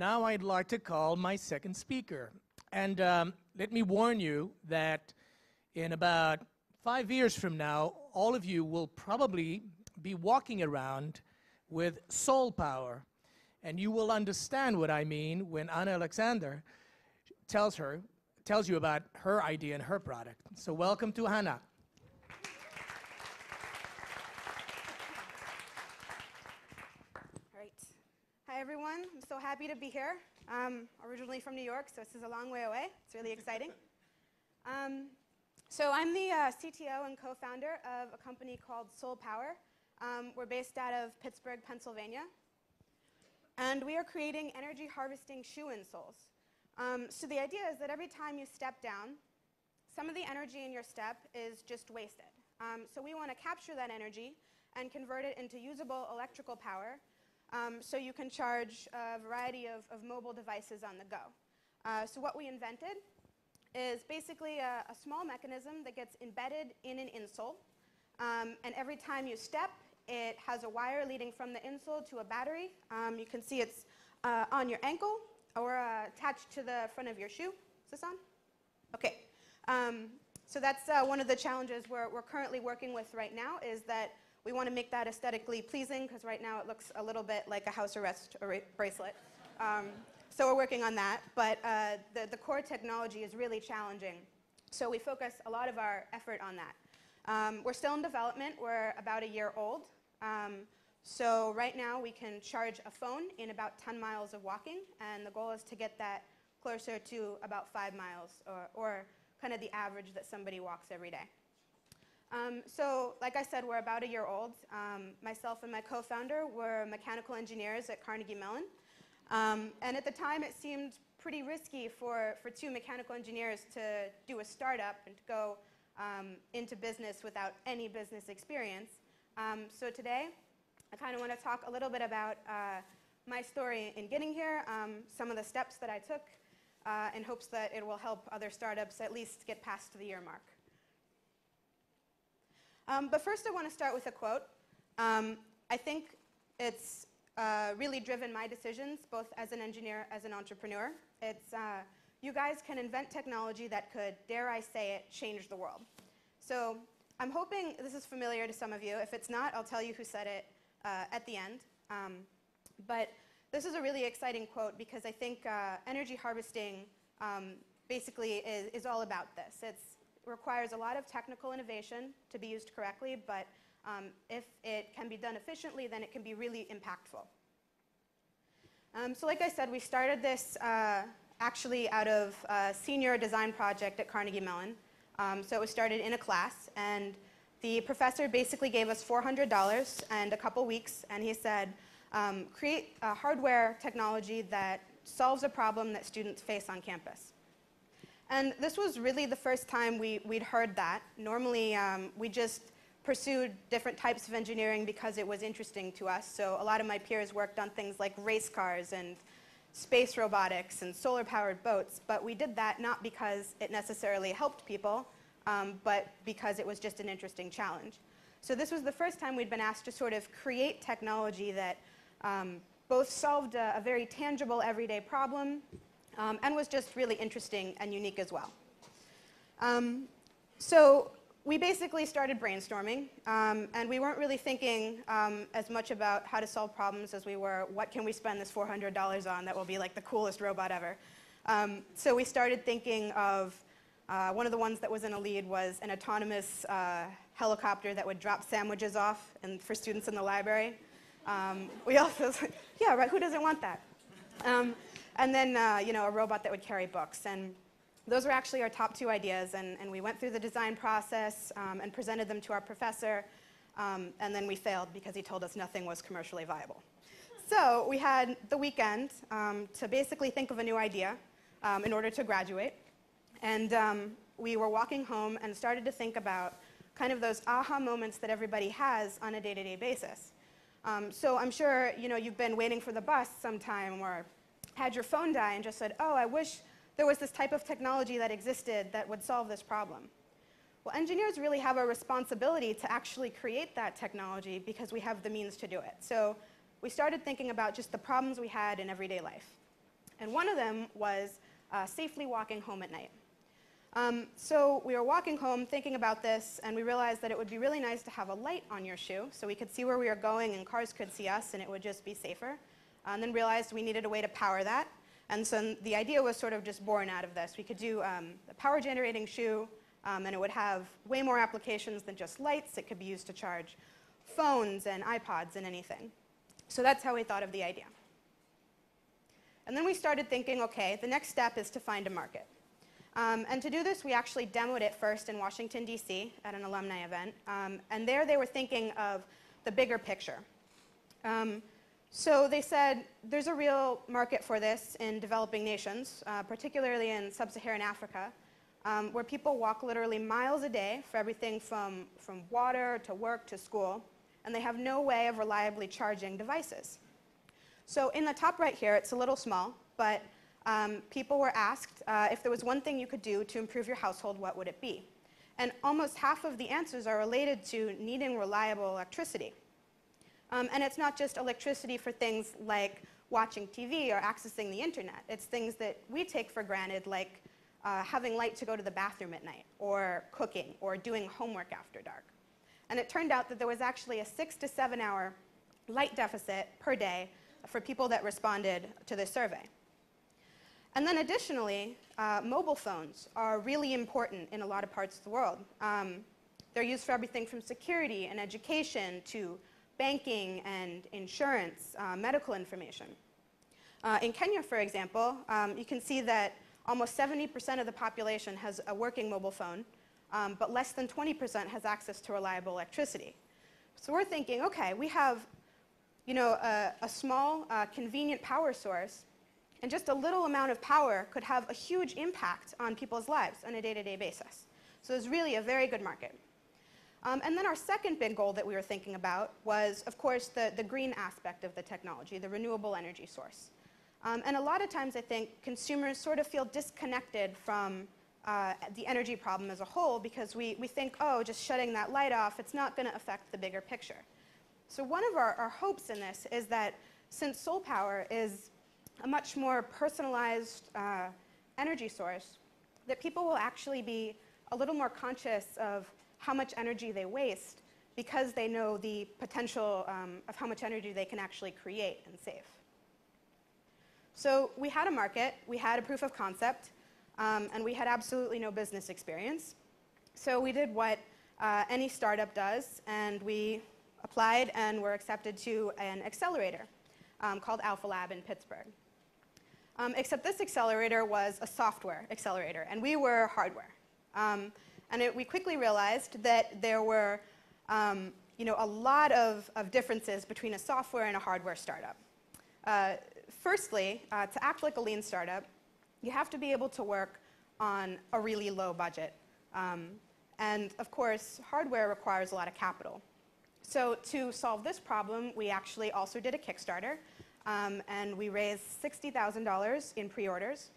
now I'd like to call my second speaker. And let me warn you that in about 5 years from now, all of you will probably be walking around with soul power. And you will understand what I mean when Anna Alexander tells you about her idea and her product. So welcome to Hanha. Hi everyone, I'm so happy to be here. Originally from New York, so this is a long way away. It's really exciting. So I'm the CTO and co-founder of a company called Soul Power. We're based out of Pittsburgh, Pennsylvania. And we are creating energy harvesting shoe insoles. So the idea is that every time you step down, some of the energy in your step is just wasted. So we want to capture that energy and convert it into usable electrical power so you can charge a variety of mobile devices on the go. So what we invented is basically a small mechanism that gets embedded in an insole. And every time you step, it has a wire leading from the insole to a battery. You can see it's on your ankle or attached to the front of your shoe. Is this on? OK. So that's one of the challenges we're currently working with right now, is that we want to make that aesthetically pleasing, because right now it looks a little bit like a house arrest bracelet. So we're working on that. But the core technology is really challenging. So we focus a lot of our effort on that. We're still in development. We're about a year old. So right now we can charge a phone in about 10 miles of walking. And the goal is to get that closer to about 5 miles, or kind of the average that somebody walks every day. So like I said, we're about a year old. Myself and my co-founder were mechanical engineers at Carnegie Mellon. And at the time, it seemed pretty risky for two mechanical engineers to do a startup and to go into business without any business experience. So today, I kind of want to talk a little bit about my story in getting here, some of the steps that I took, in hopes that it will help other startups at least get past the year mark. But first, I want to start with a quote. I think it's really driven my decisions, both as an engineer, as an entrepreneur. It's, you guys can invent technology that could, dare I say it, change the world. So I'm hoping this is familiar to some of you. If it's not, I'll tell you who said it at the end. But this is a really exciting quote, because I think energy harvesting basically is all about this. It requires a lot of technical innovation to be used correctly, but if it can be done efficiently, then it can be really impactful. So like I said, we started this actually out of a senior design project at Carnegie Mellon. So it was started in a class, and the professor basically gave us $400 and a couple weeks, and he said, create a hardware technology that solves a problem that students face on campus. And this was really the first time we'd heard that. Normally, we just pursued different types of engineering because it was interesting to us. So a lot of my peers worked on things like race cars and space robotics and solar-powered boats. But we did that not because it necessarily helped people, but because it was just an interesting challenge. So this was the first time we'd been asked to sort of create technology that both solved a very tangible everyday problem, and was just really interesting and unique as well. So we basically started brainstorming, and we weren't really thinking as much about how to solve problems as we were, what can we spend this $400 on that will be like the coolest robot ever? So we started thinking of, one of the ones that was in a lead was an autonomous helicopter that would drop sandwiches off for students in the library. We also, yeah, right, who doesn't want that? And then, a robot that would carry books. And those were actually our top two ideas. And we went through the design process and presented them to our professor. And then we failed because he told us nothing was commercially viable. So we had the weekend to basically think of a new idea in order to graduate. And we were walking home and started to think about kind of those aha moments that everybody has on a day-to-day basis. So I'm sure you've been waiting for the bus sometime, or had your phone die and just said, oh, I wish there was this type of technology that existed that would solve this problem. Well, engineers really have a responsibility to actually create that technology because we have the means to do it. So we started thinking about just the problems we had in everyday life. And one of them was safely walking home at night. So we were walking home thinking about this, and we realized that it would be really nice to have a light on your shoe so we could see where we were going and cars could see us and it would just be safer. And then realized we needed a way to power that. And so the idea was sort of just born out of this. We could do a power generating shoe, and it would have way more applications than just lights. It could be used to charge phones and iPods and anything. So that's how we thought of the idea. And then we started thinking, okay, the next step is to find a market. And to do this, we actually demoed it first in Washington, D.C. at an alumni event. And there they were thinking of the bigger picture. So they said there's a real market for this in developing nations, particularly in sub-Saharan Africa, where people walk literally miles a day for everything from water to work to school, and they have no way of reliably charging devices. So in the top right here, it's a little small, but people were asked if there was one thing you could do to improve your household, what would it be? And almost half of the answers are related to needing reliable electricity. And it's not just electricity for things like watching TV or accessing the internet. It's things that we take for granted, like having light to go to the bathroom at night, or cooking, or doing homework after dark. And it turned out that there was actually a 6 to 7 hour light deficit per day for people that responded to this survey. And then additionally, mobile phones are really important in a lot of parts of the world. They're used for everything from security and education to banking and insurance, medical information. In Kenya, for example, you can see that almost 70% of the population has a working mobile phone, but less than 20% has access to reliable electricity. So we're thinking, okay, we have a small, convenient power source, and just a little amount of power could have a huge impact on people's lives on a day-to-day basis. So it's really a very good market. And then our second big goal that we were thinking about was, of course, the green aspect of the technology, the renewable energy source. And a lot of times, I think, consumers sort of feel disconnected from the energy problem as a whole because we think, oh, just shutting that light off, it's not going to affect the bigger picture. So one of our hopes in this is that since solar power is a much more personalized energy source, that people will actually be a little more conscious of how much energy they waste because they know the potential of how much energy they can actually create and save. So we had a market, we had a proof of concept, and we had absolutely no business experience. So we did what any startup does, and we applied and were accepted to an accelerator called Alpha Lab in Pittsburgh. Except this accelerator was a software accelerator, and we were hardware. We quickly realized that there were a lot of differences between a software and a hardware startup. Firstly, to act like a lean startup, you have to be able to work on a really low budget. And of course, hardware requires a lot of capital. So to solve this problem, we actually also did a Kickstarter. And we raised $60,000 in pre-orders,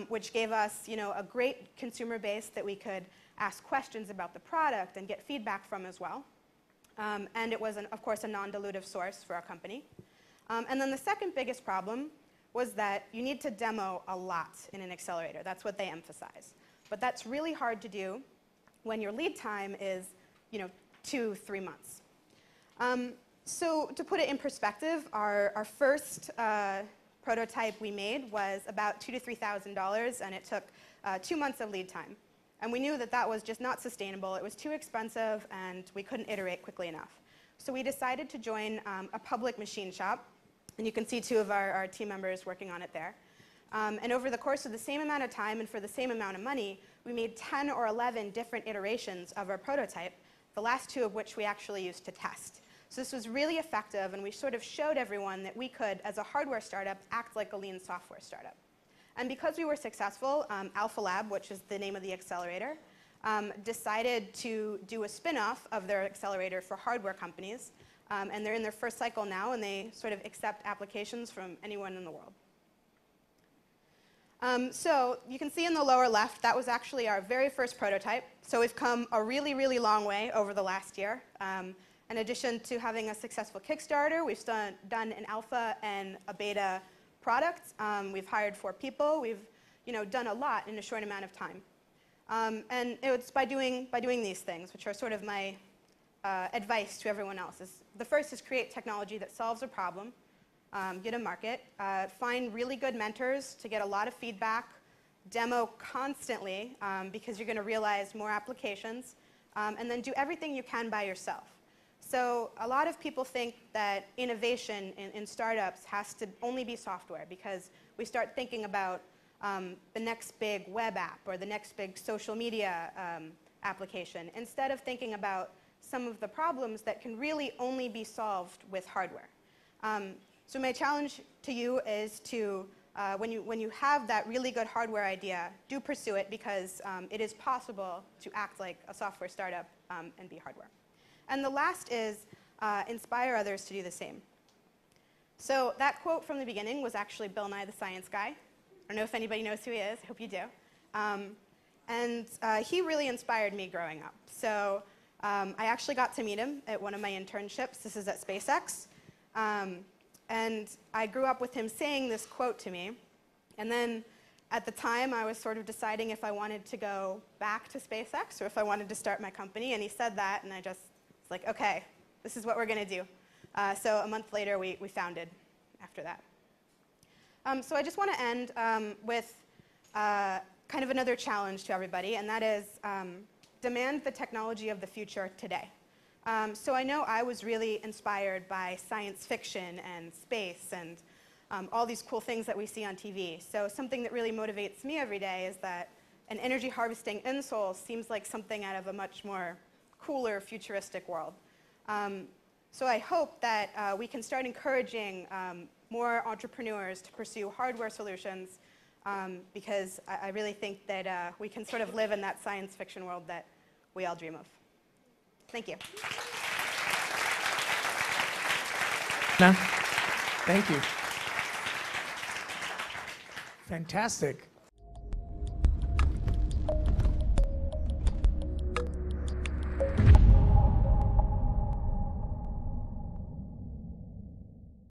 which gave us a great consumer base that we could ask questions about the product and get feedback from as well. And it was, of course, a non-dilutive source for our company. And then the second biggest problem was that you need to demo a lot in an accelerator. That's what they emphasize. But that's really hard to do when your lead time is 2-3 months. So to put it in perspective, our first prototype we made was about $2,000 to $3,000, and it took 2 months of lead time. And we knew that that was just not sustainable. It was too expensive, and we couldn't iterate quickly enough. So we decided to join a public machine shop, and you can see 2 of our team members working on it there. And over the course of the same amount of time and for the same amount of money, we made 10 or 11 different iterations of our prototype, the last 2 of which we actually used to test. So this was really effective, and we sort of showed everyone that we could, as a hardware startup, act like a lean software startup. And because we were successful, Alpha Lab, which is the name of the accelerator, decided to do a spin-off of their accelerator for hardware companies. And they're in their first cycle now, and they sort of accept applications from anyone in the world. So you can see in the lower left, that was actually our very first prototype. So we've come a really, really long way over the last year. In addition to having a successful Kickstarter, we've done an alpha and a beta products. We've hired 4 people. We've done a lot in a short amount of time. And it's by doing these things, which are sort of my advice to everyone else. The first is create technology that solves a problem, get a market, find really good mentors to get a lot of feedback, demo constantly because you're going to realize more applications, and then do everything you can by yourself. So a lot of people think that innovation in startups has to only be software because we start thinking about the next big web app or the next big social media application instead of thinking about some of the problems that can really only be solved with hardware. So my challenge to you is to, when you have that really good hardware idea, do pursue it because it is possible to act like a software startup and be hardware. And the last is inspire others to do the same. So that quote from the beginning was actually Bill Nye the Science Guy. I don't know if anybody knows who he is. I hope you do. And he really inspired me growing up. So I actually got to meet him at one of my internships. This is at SpaceX. And I grew up with him saying this quote to me. And then at the time, I was sort of deciding if I wanted to go back to SpaceX or if I wanted to start my company. And he said that, and I just was like, OK, this is what we're going to do. So a month later, we founded after that. So I just want to end with kind of another challenge to everybody, and that is demand the technology of the future today. So I know I was really inspired by science fiction and space and all these cool things that we see on TV. So something that really motivates me every day is that an energy harvesting insole seems like something out of a much more cooler, futuristic world. So I hope that we can start encouraging more entrepreneurs to pursue hardware solutions because I really think that we can sort of live in that science fiction world that we all dream of. Thank you. Thank you. Fantastic.